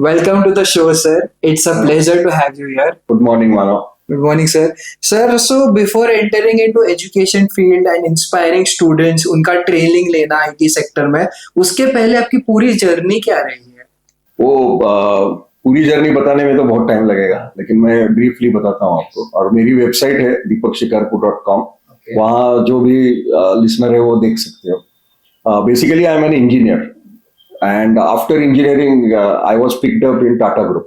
Welcome to the show, sir. It's a pleasure to have you here. Good morning, Mano. Good morning, sir. Sir, so before entering into education field and inspiring students, उनका training लेना IT sector में, उसके पहले आपकी पूरी journey क्या रही है? वो पूरी जर्नी बताने में तो बहुत टाइम लगेगा, लेकिन मैं ब्रीफली बताता हूँ आपको. और मेरी वेबसाइट है deepakshikarpur.com. वहाँ जो भी लिसनर है वो देख सकते हो. Basically, I am an engineer, and after engineering, I was picked up in Tata Group.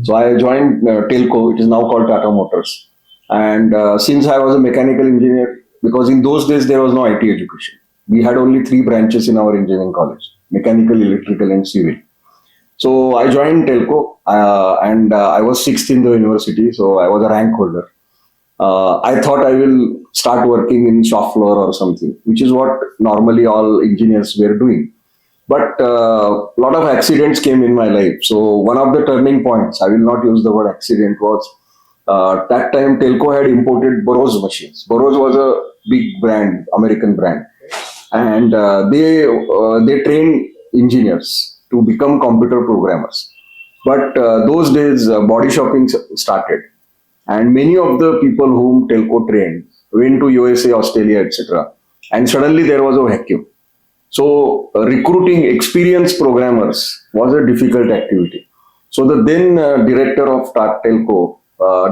So I joined Telco, it is now called Tata Motors. And since I was a mechanical engineer, because in those days there was no IT education, we had only 3 branches in our engineering college: mechanical, electrical, and civil. So I joined Telco, and I was 6th in the university, so I was a rank holder. I thought I will start working in shop floor or something, which is what normally all engineers were doing. But a lot of accidents came in my life. So one of the turning points, I will not use the word accident, was that time Telco had imported Burroughs machines. Burroughs was a big brand, American brand, and they trained engineers to become computer programmers. But those days, body shopping started, and many of the people whom Telco trained went to USA, Australia, etc. And suddenly there was a vacuum. So recruiting experienced programmers was a difficult activity. So the then director of Telco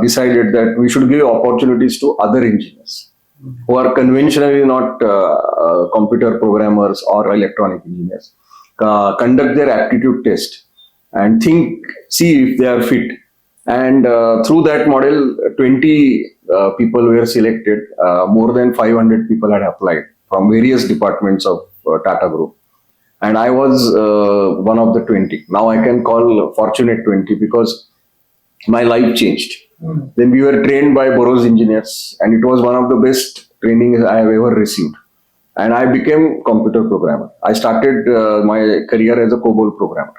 decided that we should give opportunities to other engineers who are conventionally not computer programmers or electronic engineers. Conduct their aptitude test and see if they are fit. And through that model, 20 people were selected. More than 500 people had applied from various departments of Tata Group. And I was one of the 20. Now I can call fortunate 20 because my life changed. Then we were trained by Burroughs engineers, and it was one of the best trainings I have ever received. And I became computer programmer. I started my career as a COBOL programmer.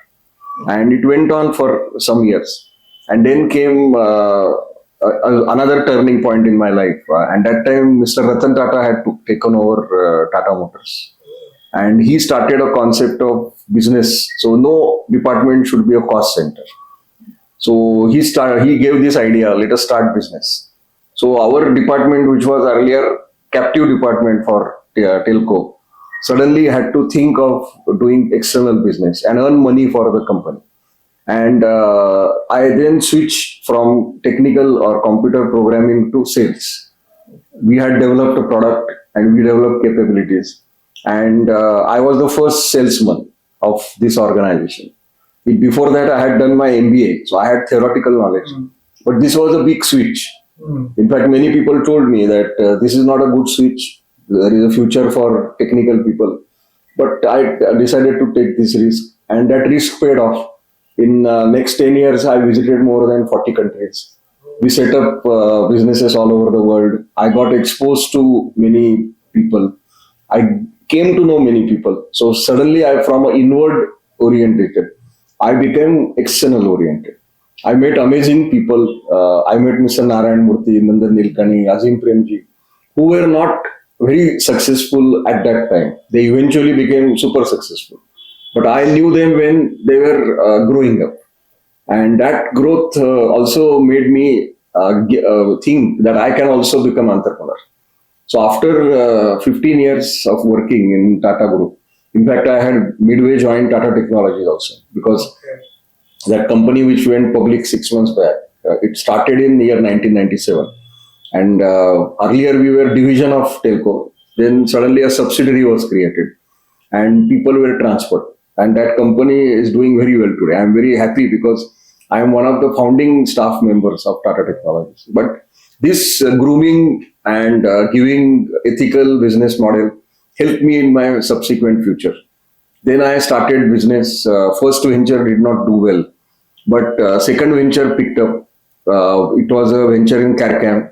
And it went on for some years. And then came another turning point in my life. And that time, Mr. Ratan Tata had taken over Tata Motors. And he started a concept of business. So no department should be a cost center. So he gave this idea, let us start business. So our department, which was earlier captive department for Telco, suddenly had to think of doing external business and earn money for the company. And I then switched from technical or computer programming to sales. We had developed a product and we developed capabilities. And I was the first salesman of this organization. Before that, I had done my MBA, so I had theoretical knowledge. But this was a big switch. In fact, many people told me that this is not a good switch. There is a future for technical people. But I decided to take this risk, and that risk paid off. In next 10 years, I visited more than 40 countries. We set up businesses all over the world. I got exposed to many people. I came to know many people. So suddenly, from an inward oriented, I became external oriented. I met amazing people. I met Mr. Narayan Murthy, Nandan Nilkani, Azim Premji, who were not very successful at that time. They eventually became super successful. But I knew them when they were growing up. And that growth also made me think that I can also become entrepreneur. So after 15 years of working in Tata Group, in fact, I had midway joined Tata Technologies also, because that company which went public 6 months back, it started in the year 1997. And earlier we were division of Telco. Then suddenly a subsidiary was created and people were transferred. And that company is doing very well today. I'm very happy because I am one of the founding staff members of Tata Technologies. But this grooming and giving ethical business model helped me in my subsequent future. Then I started business. First venture did not do well, but second venture picked up. It was a venture in CARCAM,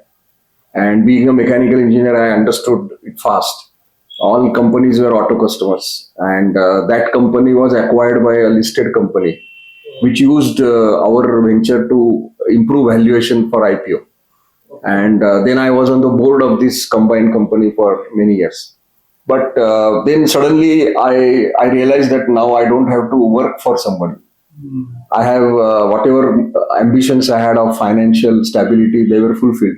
and being a mechanical engineer, I understood it fast. All companies were auto customers, and that company was acquired by a listed company, which used our venture to improve valuation for IPO. And then I was on the board of this combined company for many years. But then suddenly I realized that now I don't have to work for somebody. I have whatever ambitions I had of financial stability, they were fulfilled.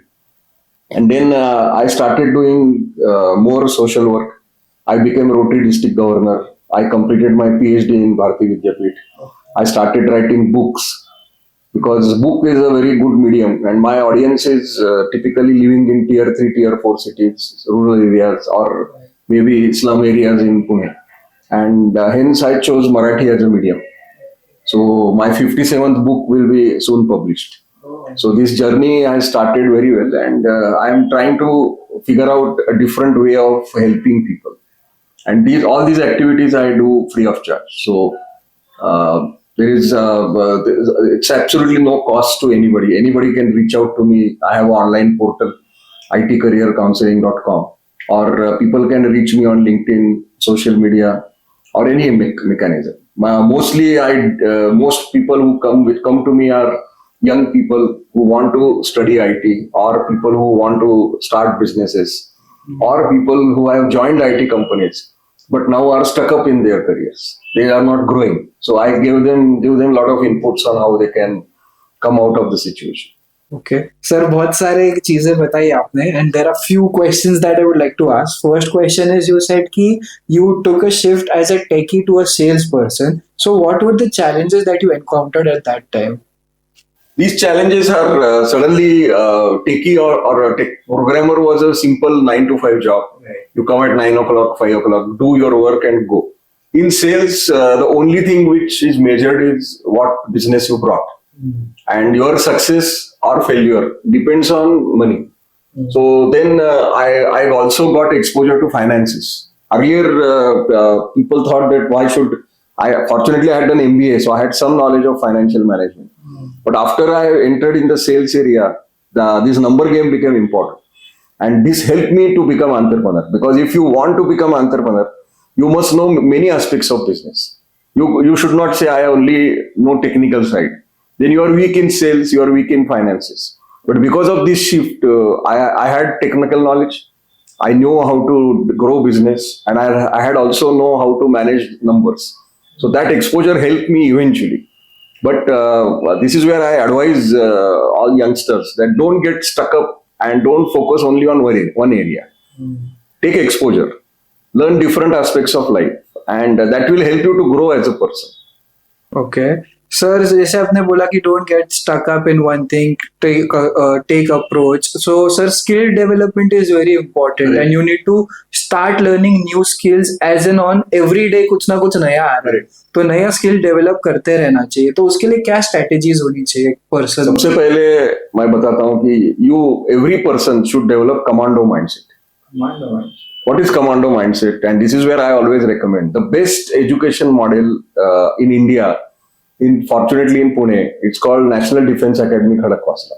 And then I started doing more social work. I became Rotary District Governor. I completed my PhD in Bharati Vidyapit. I started writing books because book is a very good medium, and my audience is typically living in tier 3, tier 4 cities, rural areas, or maybe slum areas in Pune. And hence I chose Marathi as a medium. So my 57th book will be soon published. So this journey has started very well, and I am trying to figure out a different way of helping people. And all these activities I do free of charge. So it's absolutely no cost to anybody. Anybody can reach out to me. I have an online portal, itcareercounseling.com, or people can reach me on LinkedIn, social media, or any mechanism. Most people who come to me are young people who want to study IT, or people who want to start businesses, or people who have joined IT companies but now are stuck up in their careers. They are not growing. So I give them a lot of inputs on how they can come out of the situation. Okay sir, बहुत सारे चीजें बताई आपने, and there are few questions that I would like to ask. First question is, you said कि you took a shift as a techie to a sales person. So what were the challenges that you encountered at that time? These challenges are suddenly techie or a tech programmer was a simple 9 to 5 job. Right. You come at 9 o'clock, 5 o'clock, do your work and go. In sales, the only thing which is measured is what business you brought. And your success or failure depends on money. So then I've also got exposure to finances. Earlier, people thought that fortunately I had done MBA, so I had some knowledge of financial management. But after I entered in the sales area, this number game became important. And this helped me to become entrepreneur. Because if you want to become entrepreneur, you must know many aspects of business. You should not say, I only know technical side. Then you are weak in sales, you are weak in finances. But because of this shift, I had technical knowledge. I know how to grow business, and I had also know how to manage numbers. So that exposure helped me eventually. But this is where I advise all youngsters that don't get stuck up and don't focus only on one area. Take exposure, learn different aspects of life, and that will help you to grow as a person. Okay sir, जैसे आपने बोला कि don't get stuck up in one thing, take approach. So sir, skill development is very important, and you need to start learning new skills as an on every day. कुछ ना कुछ नया आ रहा है, तो नया स्किल डेवलप करते रहना चाहिए. तो उसके लिए क्या स्ट्रेटेजीज होनी चाहिए पर्सन? सबसे पहले मैं बताता हूँ कि every person should develop commando mindset. What is commando mindset? And this is where I always recommend the best education model in India. Fortunately in Pune, it's called National Defense Academy, Khadakwasla,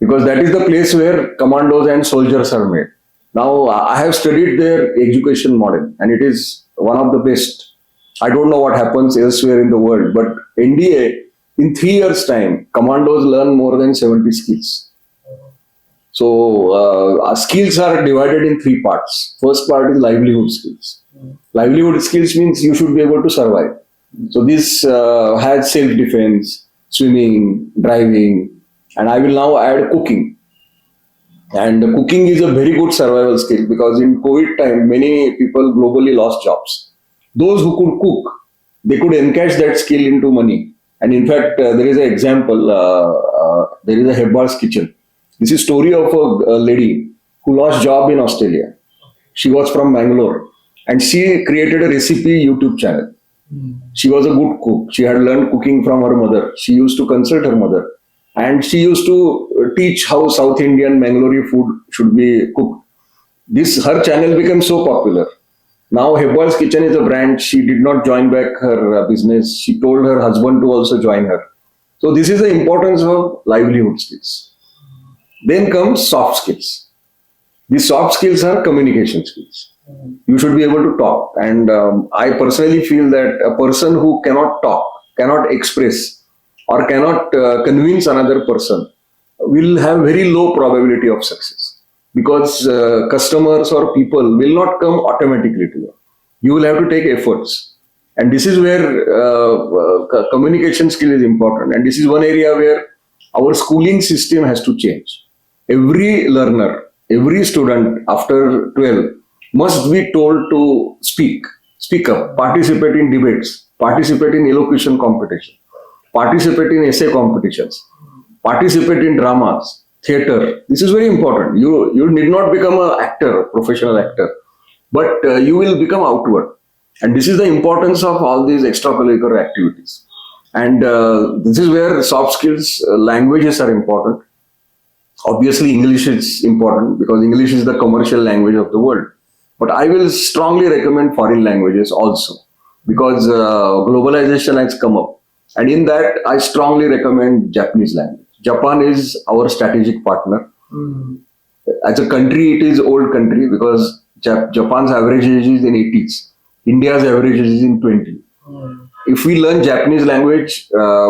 because that is the place where commandos and soldiers are made. Now I have studied their education model, and it is one of the best. I don't know what happens elsewhere in the world, but NDA, in 3 years' time, commandos learn more than 70 skills. So our skills are divided in 3 parts. First part is livelihood skills. Livelihood skills means you should be able to survive. So this has self-defense, swimming, driving, and I will now add cooking. And cooking is a very good survival skill, because in COVID time, many people globally lost jobs. Those who could cook, they could encash that skill into money. And in fact, there is an example, there is a Hebbar's kitchen. This is story of a lady who lost job in Australia. She was from Bangalore, and she created a recipe YouTube channel. She was a good cook. She had learned cooking from her mother. She used to consult her mother, and she used to teach how South Indian Bangalore food should be cooked. Her channel became so popular. Now Hebbar's Kitchen is a brand. She did not join back her business. She told her husband to also join her. So this is the importance of livelihood skills. Then comes soft skills. These soft skills are communication skills. You should be able to talk. And I personally feel that a person who cannot talk, cannot express, or cannot convince another person will have very low probability of success. Because customers or people will not come automatically to you. You will have to take efforts. And this is where communication skill is important. And this is one area where our schooling system has to change. Every learner, every student after 12 must be told to speak up, participate in debates, participate in elocution competition, participate in essay competitions, participate in dramas, theater. This is very important. You need not become an actor, professional actor, but you will become outward. And this is the importance of all these extracurricular activities. And this is where soft skills, languages are important. Obviously, English is important because English is the commercial language of the world. But I will strongly recommend foreign languages also because globalization has come up. And in that, I strongly recommend Japanese language. Japan is our strategic partner. As a country, it is old country because Japan's average age is in 80s. India's average age is in 20. If we learn Japanese language,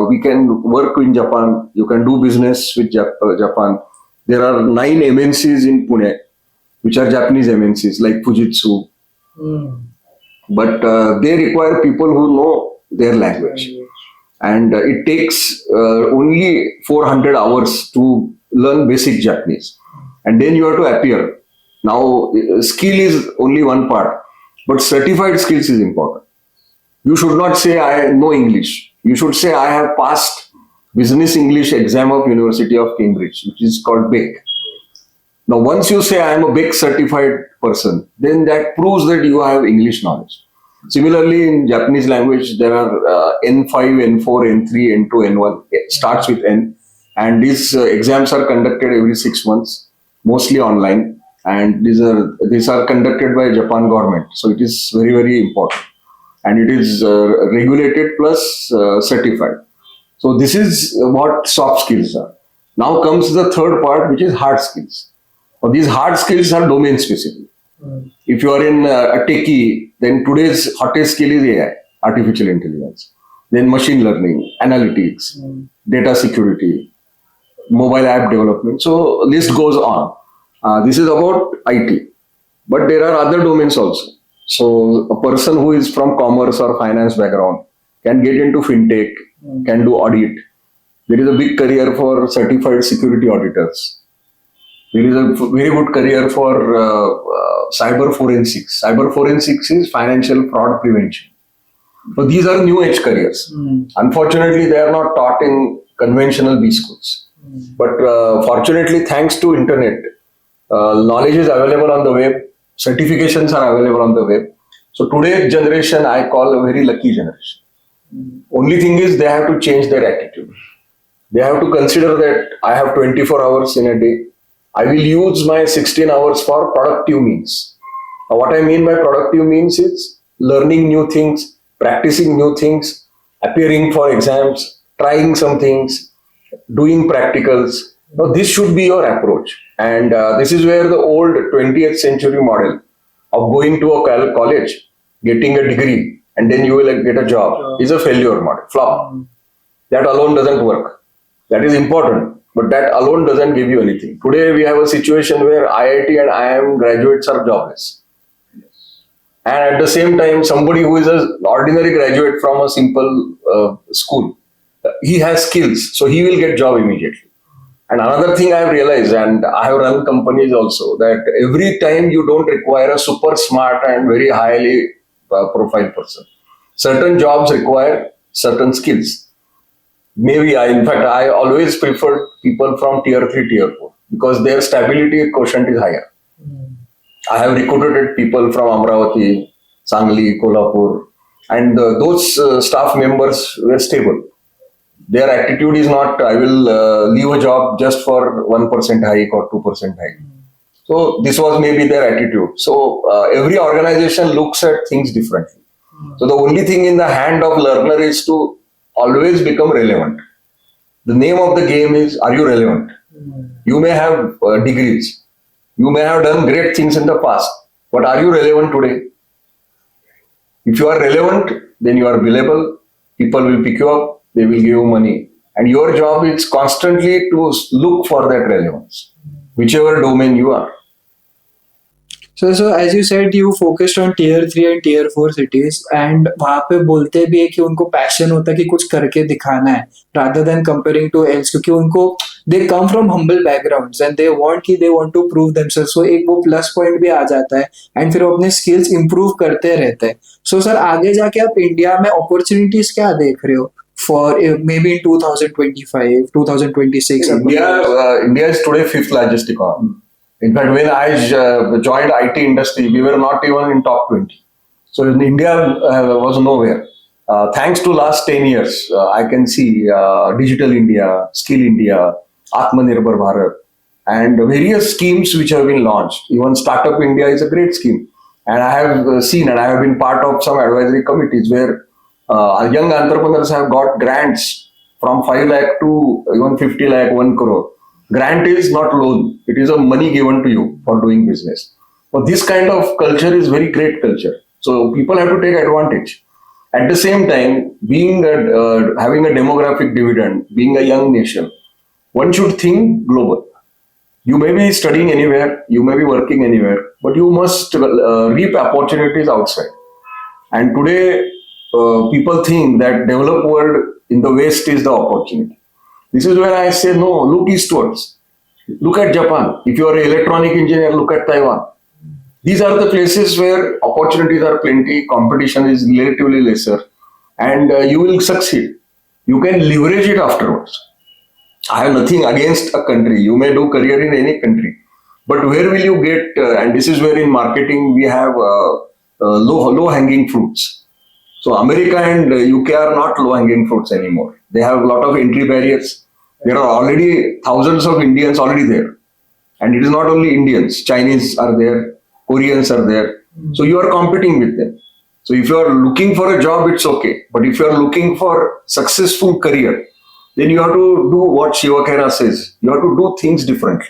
we can work in Japan. You can do business with Japan. There are 9 MNCs in Pune, which are Japanese MNCs like Fujitsu. But they require people who know their language. And it takes only 400 hours to learn basic Japanese. And then you have to appear. Now, skill is only one part, but certified skills is important. You should not say, I know English. You should say, I have passed Business English exam of University of Cambridge, which is called BEC. Now, once you say, I am a BEC certified person, then that proves that you have English knowledge. Similarly, in Japanese language, there are N5, N4, N3, N2, N1. It starts with N. And these exams are conducted every 6 months, mostly online. And these are conducted by Japan government. So it is very, very important. And it is regulated plus certified. So this is what soft skills are. Now comes the third part, which is hard skills. Now, these hard skills are domain specific. If you are in a techie, then today's hottest skill is AI, artificial intelligence. Then machine learning, analytics, data security, mobile app development. So list goes on. This is about IT. But there are other domains also. So a person who is from commerce or finance background can get into fintech, can do audit. There is a big career for certified security auditors. There is a very good career for cyber forensics. Cyber forensics is financial fraud prevention. So these are new age careers. Unfortunately, they are not taught in conventional B schools. But fortunately, thanks to internet, knowledge is available on the web. Certifications are available on the web. So today's generation, I call a very lucky generation. Only thing is they have to change their attitude. They have to consider that I have 24 hours in a day. I will use my 16 hours for productive means. Now, what I mean by productive means is learning new things, practicing new things, appearing for exams, trying some things, doing practicals. Now, this should be your approach. And this is where the old 20th century model of going to a college, getting a degree, and then you will get a job is a failure model, flop. That alone doesn't work. That is important, but that alone doesn't give you anything. Today, we have a situation where IIT and IIM graduates are jobless. And at the same time, somebody who is an ordinary graduate from a simple school, he has skills, so he will get job immediately. And another thing I have realized, and I have run companies also, that every time you don't require a super smart and very highly profile person. Certain jobs require certain skills. Maybe in fact, I always prefer people from tier 3, tier 4 because their stability quotient is higher. I have recruited people from Amravati, Sangli, Kolhapur, and those staff members were stable. Their attitude is not, I will leave a job just for 1% hike or 2% hike. So this was maybe their attitude. So every organization looks at things differently. So the only thing in the hand of learner is to always become relevant. The name of the game is, are you relevant? You may have degrees. You may have done great things in the past, but are you relevant today? If you are relevant, then you are billable. People will pick you up. They will give you money. And your job is constantly to look for that relevance, whichever domain you are. So as you said, you focused on tier 3 and tier 4 cities, and वहाँ पे बोलते भी है कि उनको passion होता है कि कुछ करके दिखाना है, rather than comparing to else, क्योंकि उनको they come from humble backgrounds and they want to prove themselves. So एक वो plus point भी आ जाता है, and फिर वो अपने skills improve करते रहते हैं. So सर आगे जाके आप इंडिया में opportunities क्या देख रहे हो for maybe in 2025, 2026? India is today fifth largest economy. In fact, when I joined IT industry, we were not even in top 20. So in India was nowhere. Thanks to last 10 years, I can see Digital India, Skill India, Atmanirbhar Bharat, and various schemes which have been launched. Even Startup India is a great scheme. And I have seen and I have been part of some advisory committees where young entrepreneurs have got grants from 5 lakh to even 50 lakh, 1 crore. Grant is not loan. It is a money given to you for doing business. So this kind of culture is very great culture. So people have to take advantage. At the same time, having a demographic dividend, being a young nation, one should think global. You may be studying anywhere, you may be working anywhere, but you must reap opportunities outside. And today, people think that developed world in the West is the opportunity. This is where I say, no, look eastwards. Look at Japan. If you are an electronic engineer, look at Taiwan. These are the places where opportunities are plenty, competition is relatively lesser, and you will succeed. You can leverage it afterwards. I have nothing against a country. You may do career in any country, but where will you get? And this is where in marketing we have low hanging fruits. So America and UK are not low hanging fruits anymore. They have a lot of entry barriers. There are already thousands of Indians already there, and it is not only Indians. Chinese are there, Koreans are there. So you are competing with them. So if you are looking for a job, it's okay. But if you are looking for successful career, then you have to do what Shiva Khera says. You have to do things differently.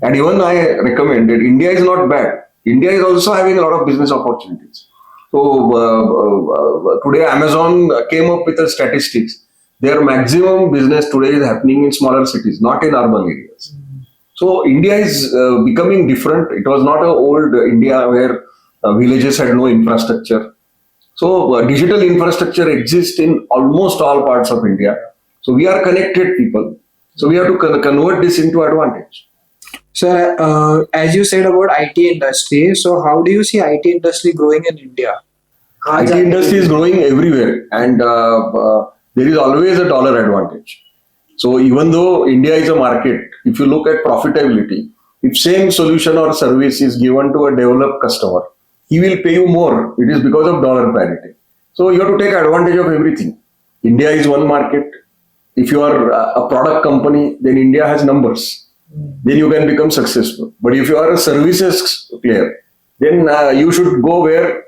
And even I recommend that India is not bad. India is also having a lot of business opportunities. So today Amazon came up with the statistics. Their maximum business today is happening in smaller cities, not in urban areas. So India is becoming different. It was not an old India where villages had no infrastructure. So digital infrastructure exists in almost all parts of India. So we are connected people. So we have to convert this into advantage. So as you said about IT industry, so how do you see IT industry growing in India? IT industry is growing everywhere, and there is always a dollar advantage. So even though India is a market, if you look at profitability, if same solution or service is given to a developed customer, he will pay you more. It is because of dollar parity. So you have to take advantage of everything. India is one market. If you are a product company, then India has numbers. Then you can become successful. But if you are a services player, then you should go where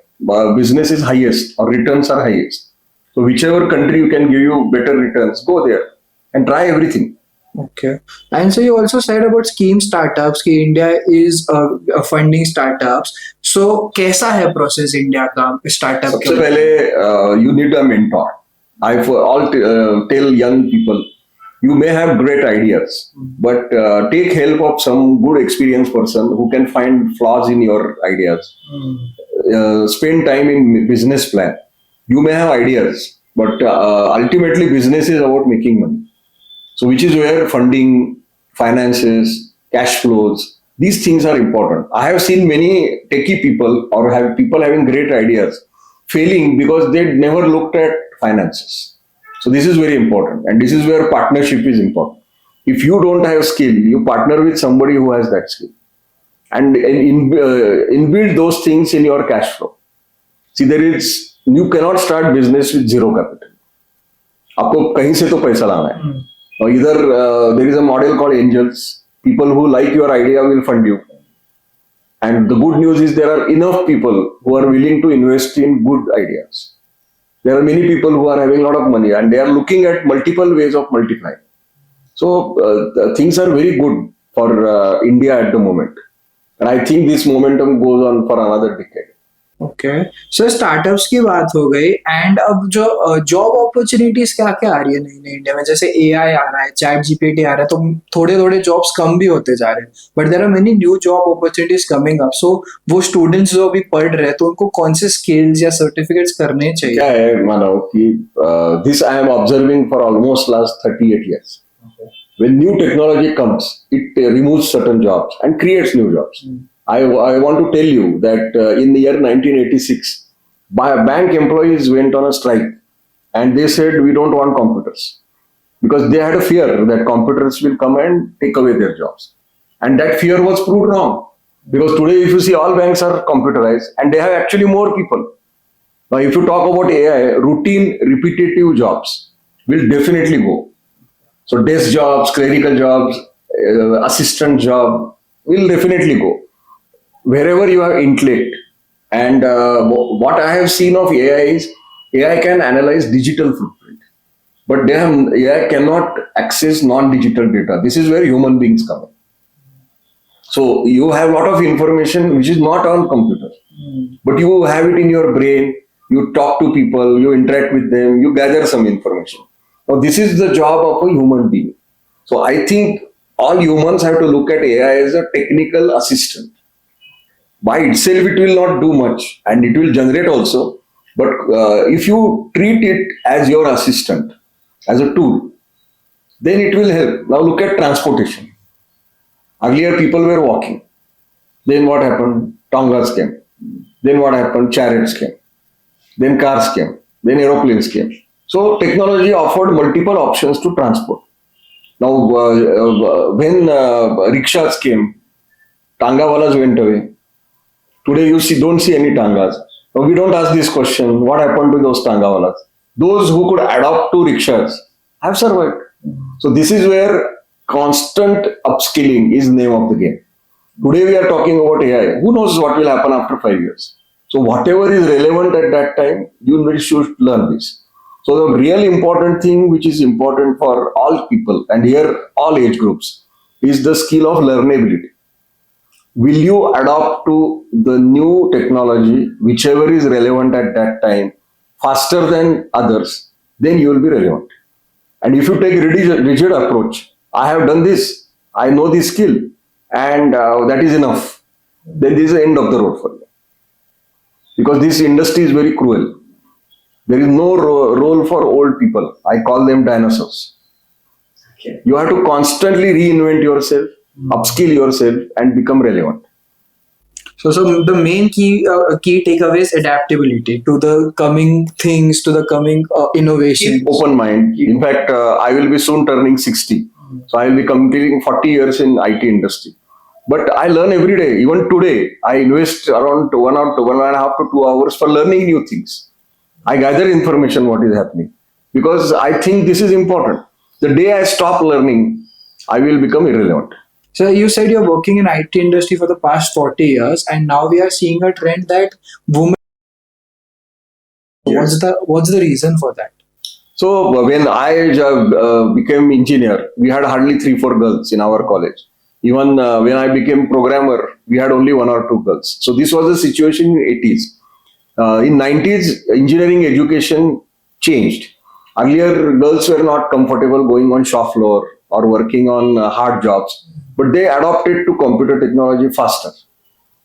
business is highest or returns are highest. So whichever country you can give you better returns, go there and try everything. Okay. And so you also said about scheme startups कि India is funding startups. So कैसा है process India का startup सबसे पहले you need a mentor. I tell young people, you may have great ideas, but take help of some good experienced person who can find flaws in your ideas. Spend time in business plan. You may have ideas, but ultimately business is about making money. So which is where funding, finances, cash flows, these things are important. I have seen many techie people or have people having great ideas failing because they never looked at finances. So this is very important, and this is where partnership is important. If you don't have skill, you partner with somebody who has that skill, and inbuild those things in your cash flow. See, you cannot start business with zero capital. आपको कहीं से तो पैसा लाना है. Either there is a model called angels. People who like your idea will fund you. And the good news is there are enough people who are willing to invest in good ideas. There are many people who are having a lot of money and they are looking at multiple ways of multiplying. So things are very good for India at the moment. And I think this momentum goes on for another decade. Okay sir, startups की बात हो गई, and अब जो job opportunities क्या क्या आ रही है नई नई इंडिया में, जैसे एआई आ रहा है, चैट जीपीटी आ रहा है, तो थोड़े थोड़े जॉब्स कम भी होते जा रहे हैं, but there are many new job opportunities coming up. So वो स्टूडेंट्स जो अभी पढ़ रहे हैं, तो उनको कौन से स्किल्स या सर्टिफिकेट्स करने क्या चाहिए? है मानो कि this I am observing for almost last 38 years. When new technology comes, it removes certain jobs and creates new jobs. I want to tell you that in the year 1986, bank employees went on a strike and they said we don't want computers because they had a fear that computers will come and take away their jobs. And that fear was proved wrong because today, if you see, all banks are computerized and they have actually more people. Now, if you talk about AI, routine, repetitive jobs will definitely go. So desk jobs, clerical jobs, assistant job will definitely go. Wherever you have intellect, and what I have seen of AI is AI can analyze digital footprint, but AI cannot access non-digital data. This is where human beings come in. So you have a lot of information which is not on computer, but you have it in your brain. You talk to people, you interact with them, you gather some information. Now this is the job of a human being. So I think all humans have to look at AI as a technical assistant. By itself, it will not do much, and it will generate also. But if you treat it as your assistant, as a tool, then it will help. Now look at transportation. Earlier, people were walking. Then what happened? Tongas came. Then what happened? Chariots came. Then cars came. Then aeroplanes came. So technology offered multiple options to transport. Now, when rickshaws came, Tangawalas went away. Today, you don't see any Tangas. Now, we don't ask this question: what happened to those Tangawalas? Those who could adapt to rickshaws have survived. So this is where constant upskilling is name of the game. Today we are talking about AI. Who knows what will happen after 5 years? So whatever is relevant at that time, you should learn this. So the real important thing, which is important for all people and here all age groups, is the skill of learnability. Will you adapt to the new technology, whichever is relevant at that time, faster than others? Then you will be relevant. And if you take rigid approach, I have done this, I know this skill, and that is enough. Then this is the end of the road for you. Because this industry is very cruel. There is no role for old people. I call them dinosaurs. Okay. You have to constantly reinvent yourself, upskill yourself, and become relevant. So the main key takeaway is adaptability to the coming things, to the coming innovations. Keep open mind. In fact, I will be soon turning 60. So I will be completing 40 years in IT industry. But I learn every day. Even today, I invest around 1.5 to 2 hours for learning new things. I gather information what is happening because I think this is important. The day I stop learning, I will become irrelevant. So you said you're working in IT industry for the past 40 years, and now we are seeing a trend that women. What's the reason for that? So when I became engineer, we had hardly 3-4 girls in our college. Even when I became programmer, we had only 1 or 2 girls. So this was the situation in 80s. In 90s, engineering education changed. Earlier, girls were not comfortable going on shop floor or working on hard jobs, but they adopted to computer technology faster.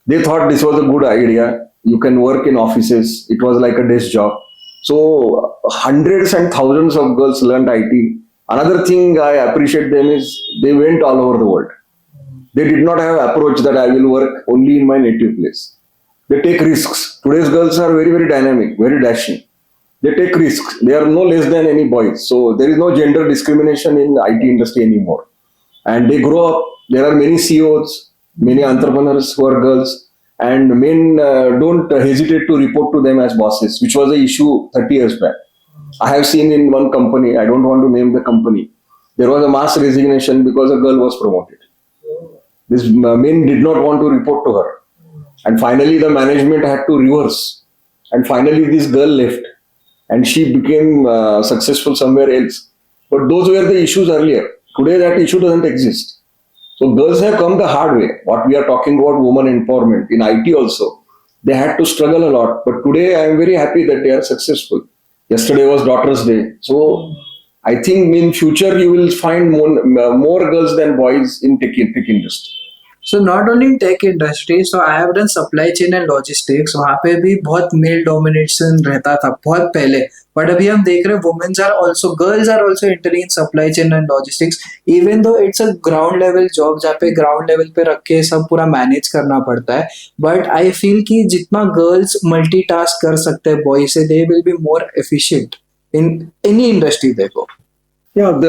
They thought this was a good idea. You can work in offices. It was like a desk job. So hundreds and thousands of girls learned IT. Another thing I appreciate them is they went all over the world. They did not have approach that I will work only in my native place. They take risks. Today's girls are very, very dynamic, very dashing. They take risks. They are no less than any boys. So there is no gender discrimination in the IT industry anymore. And they grow up. There are many CEOs, many entrepreneurs who are girls, and men don't hesitate to report to them as bosses, which was an issue 30 years back. I have seen in one company, I don't want to name the company, there was a mass resignation because a girl was promoted. This men did not want to report to her. And finally, the management had to reverse. And finally, this girl left and she became successful somewhere else. But those were the issues earlier. Today, that issue doesn't exist. So, girls have come the hard way. What we are talking about women empowerment in IT also. they had to struggle a lot. But today I am very happy that they are successful. Yesterday was Daughter's Day. So I think in future you will find more girls than boys in tech industry. So not only in tech industry, so I have done supply chain and logistics, वहाँ पे भी बहुत male domination रहता था बहुत पहले, but अभी हम देख रहे हैं womens are also, girls are also entering in supply chain and logistics, even though it's a ground level job जहाँ पे ग्राउंड लेवल पे रख के सब पूरा मैनेज करना पड़ता है, बट आई फील कि जितना गर्ल्स मल्टीटास्क कर सकते हैं बॉय से, they will be more efficient in any industry देखो. Yeah,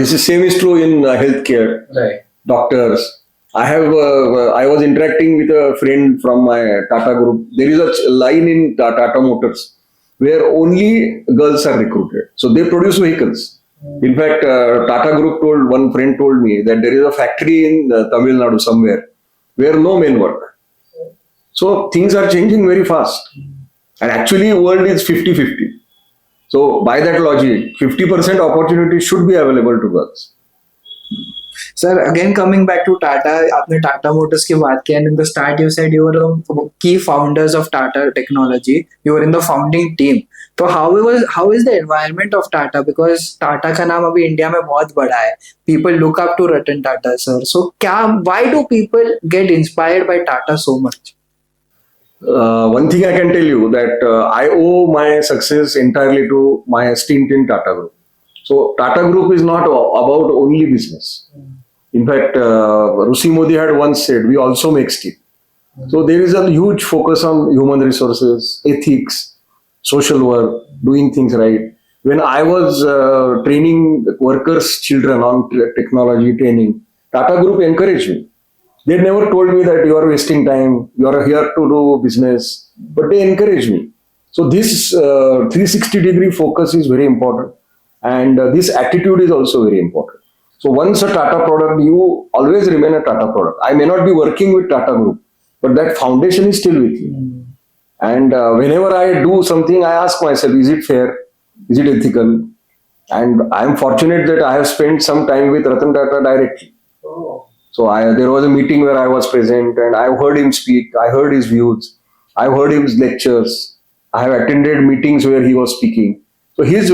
this is same is true in healthcare, right. doctors. I was interacting with a friend from my Tata group. There is a line in Tata Motors where only girls are recruited. So they produce vehicles. In fact, Tata group one friend told me that there is a factory in Tamil Nadu somewhere where no men work. So things are changing very fast. And actually world is 50-50. So by that logic, 50% opportunity should be available to girls. Sir again coming back to Tata, आपने Tata motors की बात की and in the start you said you were the key founders of Tata technology, you were in the founding team. तो how is the environment of Tata, because Tata का नाम अभी India में बहुत बड़ा है, people look up to Ratan Tata sir, so क्या, why do people get inspired by Tata so much? One thing I can tell you that I owe my success entirely to my stint in Tata Group. So Tata Group is not about only business. In fact, Rusi Modi had once said, we also make steel. So there is a huge focus on human resources, ethics, social work, doing things right. When I was training workers' children on technology training, Tata Group encouraged me. They never told me that you are wasting time, you are here to do business, but they encouraged me. So this 360-degree focus is very important, and this attitude is also very important. So once a Tata product, you always remain a Tata product. I may not be working with Tata Group, but that foundation is still with you. And whenever I do something, I ask myself, is it fair? Is it ethical? And I am fortunate that I have spent some time with Ratan Tata directly. So there was a meeting where I was present and I heard him speak. I heard his views. I heard his lectures. I have attended meetings where he was speaking. So his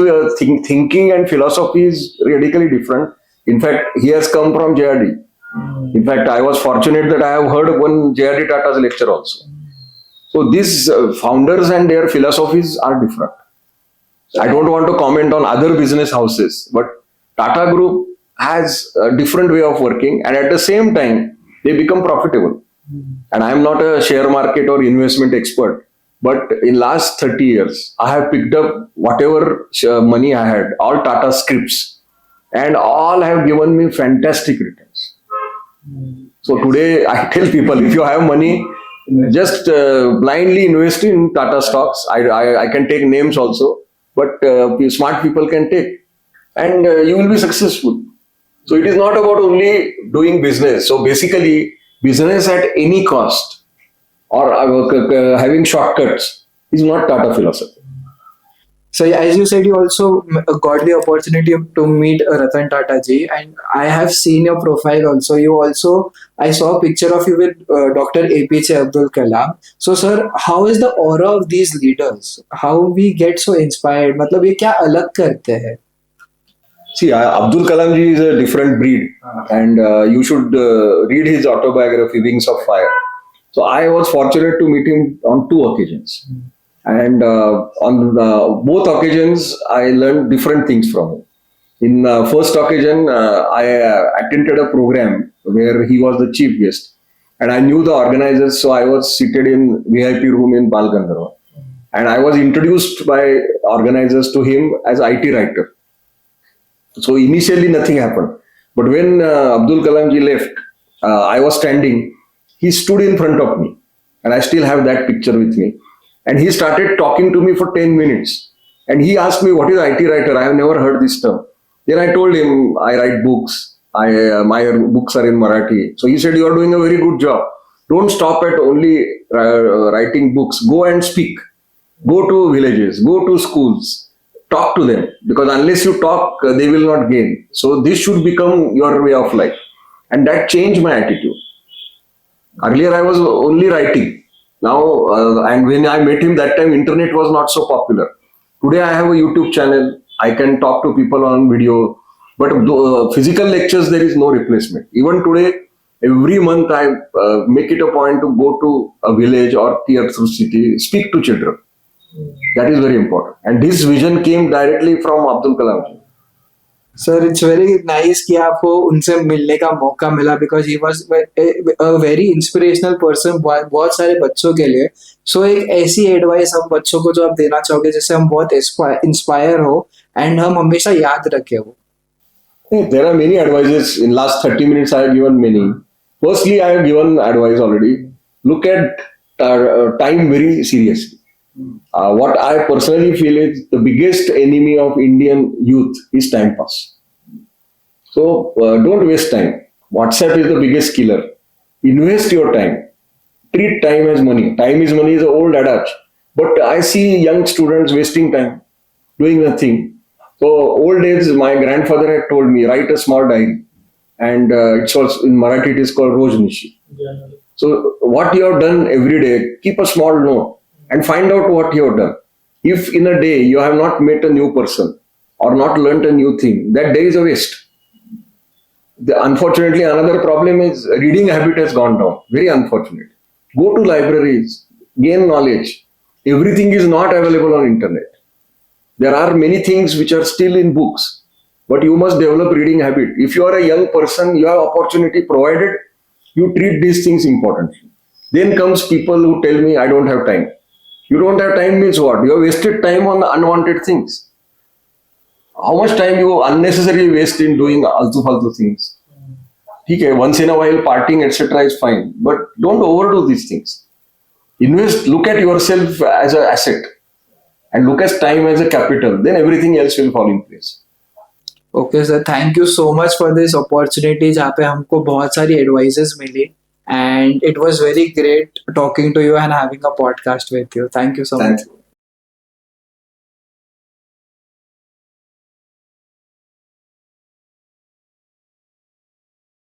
thinking and philosophy is radically different. In fact, he has come from JRD. In fact, I was fortunate that I have heard one JRD Tata's lecture also. So these founders and their philosophies are different. I don't want to comment on other business houses, but Tata Group has a different way of working, and at the same time they become profitable. And I am not a share market or investment expert, but in last 30 years I have picked up whatever money I had, all Tata scripts, and all have given me fantastic returns. So today I tell people, if you have money, just blindly invest in Tata stocks. I can take names also, but smart people can take, and you will be successful. So it is not about only doing business. So basically, business at any cost or having shortcuts is not Tata philosophy. So as you said, you also got the opportunity to meet Ratan Tata ji, and I have seen your profile also. I saw a picture of you with Dr. APJ Abdul Kalam. So sir, how is the aura of these leaders? How we get so inspired? मतलब ये क्या अलग करते हैं? See, Abdul Kalam ji is a different breed, and you should read his autobiography, Wings of Fire. So I was fortunate to meet him on 2 occasions, and on both occasions I learned different things from him. In first occasion, I attended a program where he was the chief guest, and I knew the organizers, so I was seated in VIP room in Bal Gandharva, and I was introduced by organizers to him as IT writer. So initially nothing happened, but when Abdul Kalam ji left, I was standing. He stood in front of me, and I still have that picture with me. And he started talking to me for 10 minutes. And he asked me, what is IT writer? I have never heard this term. Then I told him, I write books. My books are in Marathi. So he said, you are doing a very good job. Don't stop at only writing books. Go and speak. Go to villages. Go to schools. Talk to them. Because unless you talk, they will not gain. So this should become your way of life. And that changed my attitude. Earlier I was only writing. Now, and when I met him that time, internet was not so popular. Today, I have a YouTube channel. I can talk to people on video. But physical lectures, there is no replacement. Even today, every month I make it a point to go to a village or tier through city, speak to children. That is very important. And this vision came directly from Abdul Kalam. Sir it's very nice कि आपको उनसे मिलने का मौका मिला because he was a very inspirational person बहुत सारे बच्चों के लिए. सो एक ऐसी एडवाइस हम बच्चों को जो आप देना चाहोगे जिससे हम बहुत इंस्पायर हो एंड हम हमेशा याद रखें वो. There are many advices. In last 30 minutes, I have given many. Firstly, I have given advice already. Look at time very seriously. What I personally feel is the biggest enemy of Indian youth is time pass. So don't waste time. WhatsApp is the biggest killer. Invest your time. Treat time as money. Time is money is an old adage. But I see young students wasting time, doing nothing. So old days, my grandfather had told me, write a small diary. And it's also, in Marathi, it is called Rojnishi. So what you have done every day, keep a small note. And find out what you have done. If in a day you have not met a new person or not learnt a new thing, that day is a waste. Unfortunately, another problem is reading habit has gone down. Very unfortunate. Go to libraries, gain knowledge. Everything is not available on internet. There are many things which are still in books, but you must develop reading habit. If you are a young person, you have opportunity provided, you treat these things importantly. Then comes people who tell me, I don't have time. You don't have time means what? You have wasted time on unwanted things. How much time you unnecessarily waste in doing altu-faltu things? Okay, once in a while partying, etc. is fine. But don't overdo these things. Invest, look at yourself as an asset. And look at time as a capital. Then everything else will fall in place. Okay sir, thank you so much for this opportunity जहाँ पे हमको बहुत सारी advices मिली and it was very great talking to you and having a podcast with you. Thank you so much.